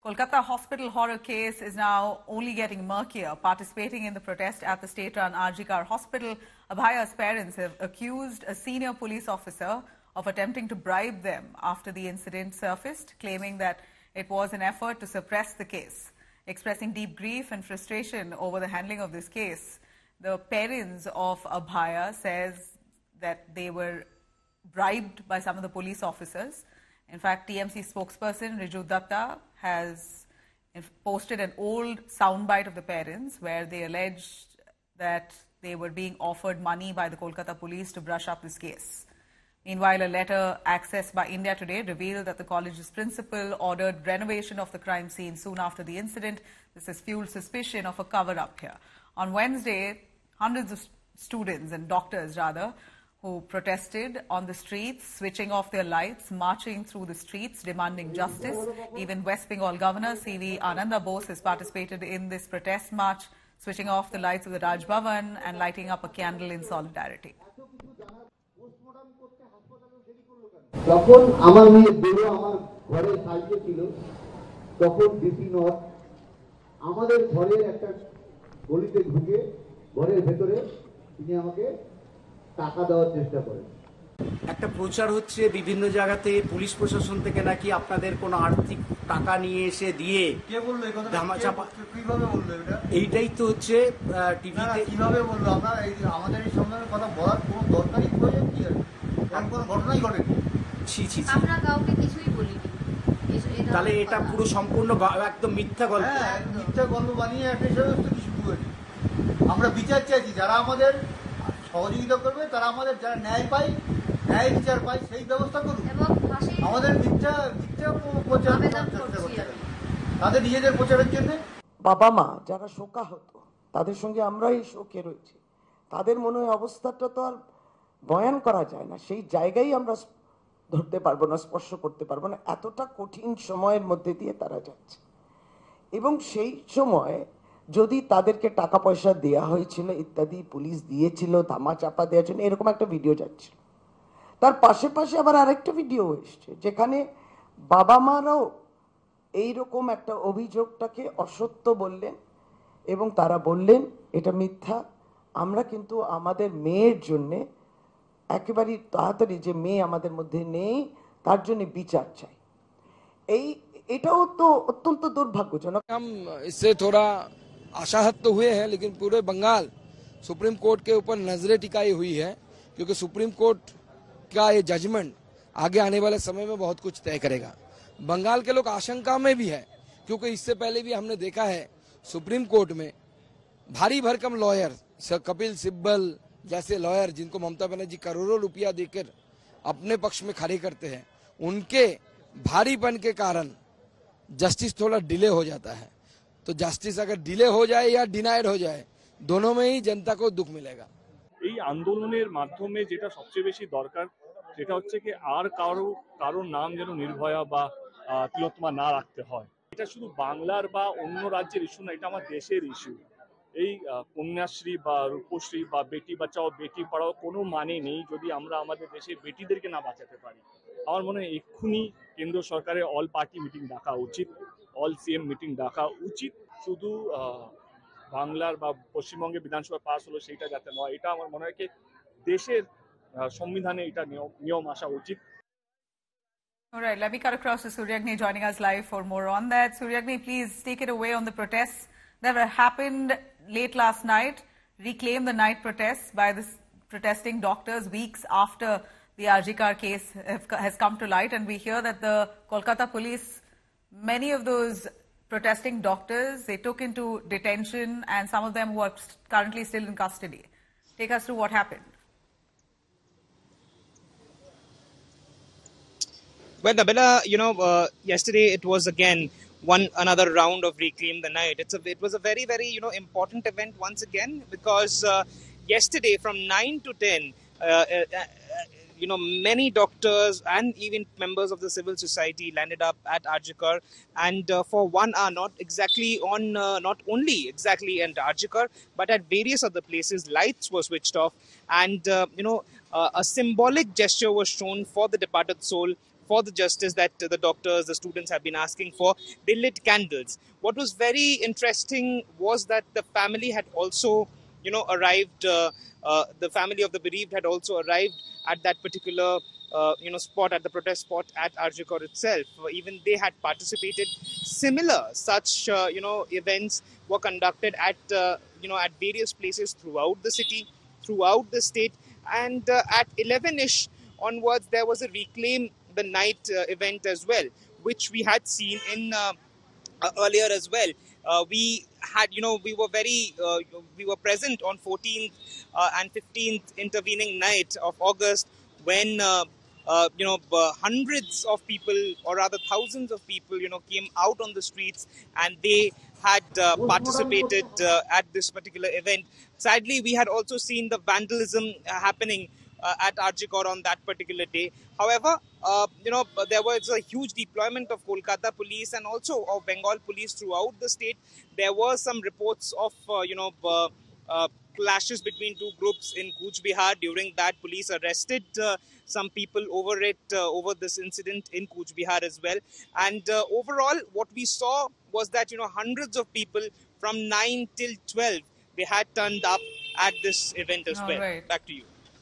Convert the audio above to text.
Kolkata hospital horror case is now only getting murkier. Participating in the protest at the state-run RG Kar hospital, Abhaya's parents have accused a senior police officer of attempting to bribe them after the incident surfaced, claiming that it was an effort to suppress the case. Expressing deep grief and frustration over the handling of this case, the parents of Abhaya says that they were bribed by some of the police officers. In fact, TMC spokesperson Riju Datta has posted an old soundbite of the parents where they alleged that they were being offered money by the Kolkata police to brush up this case. Meanwhile, a letter accessed by India Today revealed that the college's principal ordered renovation of the crime scene soon after the incident. This has fueled suspicion of a cover-up here. On Wednesday, hundreds of students and doctors, rather, who protested on the streets, switching off their lights, marching through the streets, demanding justice. Even West Bengal Governor C.V. Ananda Bose has participated in this protest march, switching off the lights of the Raj Bhavan and lighting up a candle in solidarity. তখন আমার মেয়ে বেরো আমার ঘরের সাইডে ছিল তখন DC not আমাদের ঘরের একটা গলিতে ঢুকে ঘরের ভেতরে তিনি আমাকে টাকা দেওয়ার চেষ্টা করেন একটা প্রচার হচ্ছে বিভিন্ন জায়গাতে পুলিশ প্রশাসন থেকে নাকি আপনাদের কোনো আর্থিক টাকা নিয়ে এসে দিয়ে কে বললো এই কথা ধামাচাপা কিভাবে বললো এটা এইটাই তো হচ্ছে টিভিতে কিভাবে বললো আমরা আমাদের এই সম্মেলনের কথা বলার কোনো দরকারই প্রয়োজন কি আছে এমন কোনো ঘটনাই ঘটেনি আমরা কাউকে কিছুই বলিনি তাহলে এটা পুরো সম্পূর্ণ একদম মিথ্যা গল্প মিথ্যা গল্প বানিয়ে একটা সমস্ত কিছু করেছি আমরা বিচার চাইছি যারা আমাদের সহযোগিতা করবে তারা আমাদের যারা ন্যায় বিচার পায় সেই ব্যবস্থা করুন আমাদের মিথ্যা প্রচার তাদের নিজেদের প্রচারের জন্য বাবা মা যারা শোকাহত তাদের সঙ্গে আমরাই শোকে রয়েছি তাদের মনে হয় অবস্থাটা তো আর বয়ান করা যায় না সেই জায়গায় আমরা ধরতে পারবো না স্পর্শ করতে পারবো না এতটা কঠিন সময়ের মধ্যে দিয়ে তারা যাচ্ছে এবং সেই সময় যদি তাদেরকে টাকা পয়সা দেয়া হয়েছিল ইত্যাদি পুলিশ দিয়েছিল ধামাচাপা দেওয়ার জন্য এরকম একটা ভিডিও যাচ্ছে তার পাশে পাশে আবার আরেকটা ভিডিও এসছে যেখানে বাবা মারাও এইরকম একটা অভিযোগটাকে অসত্য বললেন এবং তারা বললেন এটা মিথ্যা আমরা কিন্তু আমাদের মেয়ের জন্যে একেবারে তাড়াতাড়ি যে মেয়ে আমাদের মধ্যে নেই তার জন্য বিচার চাই এটাও তো অত্যন্ত দুর্ভাগ্যজনক हम इससे थोड़ा आशाहत तो हुए हैं लेकिन पूरे बंगाल सुप्रीम कोर्ट के ऊपर नजरें टिकाई हुई है क्योंकि सुप्रीम कोर्ट का ये जजमेंट आगे आने वाले समय में बहुत कुछ तय करेगा बंगाल के लोग आशंका में भी है क्योंकि इससे पहले भी हमने देखा है सुप्रीम कोर्ट में भारी भरकम लॉयर कपिल सिब्बल जैसे लॉयर जिनको ममता बनर्जी करोड़ों रुपया देकर अपने पक्ष में खड़े करते हैं उनके भारीपन के कारण जस्टिस थोड़ा डिले हो जाता है तो जस्टिस अगर डिले हो जाए या डिनाइड हो जाए दोनों में ही जनता को दुख मिलेगा এই আন্দোলনের মাধ্যমে যেটা সবচেয়ে বেশি দরকার সেটা হচ্ছে কি আর কারো নাম যেন নির্ভয়া বা তিলোত্তমা না রাখতে হয় এটা শুধু বাংলার বা অন্য রাজ্যের ইস্যু না এটা আমার দেশের ইস্যু এই কন্যাশ্রী বা রূপশ্রী বা বেটি বাঁচাও বেটি পড়াও কোনো মানে নেই যদি আমরা আমাদের দেশের বেটিদেরকে না বাঁচাতে পারি আমার মনে হয় এক্ষুনি কেন্দ্র সরকারের অল পার্টি মিটিং ডাকা উচিত অল সিএম মিটিং ডাকা উচিত শুধু বাংলার বা পশ্চিমবঙ্গের বিধানসভা পাস হলো সেইটা যাতে নয় এটা আমার মনে হয় কি দেশের সংবিধানে এটা নিয়ম আসা উচিত All right, let me cut across to Suryagni joining us live for more on that. Suryagni, please take it away on the protests that happened late last night. Reclaim the night protests by the protesting doctors weeks after the RG Kar case has come to light. And we hear that the Kolkata police, many of those protesting doctors, they took into detention and some of them who are currently still in custody. Take us through what happened. Well, Nabila, yesterday it was again another round of Reclaim the Night. It was a very, very, important event once again because yesterday from 9 to 10, many doctors and even members of the civil society landed up at RG Kar and for 1 hour, not only exactly in RG Kar, but at various other places, lights were switched off and, a symbolic gesture was shown for the departed soul for the justice that the doctors, the students have been asking for. They lit candles. What was very interesting was that the family had also, arrived. The family of the bereaved had also arrived at that particular, spot, at the protest spot at RJ Kaur itself. Even they had participated. Similar such, events were conducted at, at various places throughout the city, throughout the state, and at 11ish onwards, there was a Reclaim the Night event as well, which we had seen in earlier as well. We had, we were present on 14th and 15th intervening night of August when, hundreds of people, or rather thousands of people, came out on the streets and they had participated at this particular event. Sadly, we had also seen the vandalism happening at RJ Kaur on that particular day. However, there was a huge deployment of Kolkata police and also of Bengal police throughout the state. There were some reports of, clashes between two groups in Cooch Behar. During that, police arrested some people over this incident in Cooch Behar as well. And overall, what we saw was that, hundreds of people from 9 till 12, they had turned up at this event as well. Right. Back to you.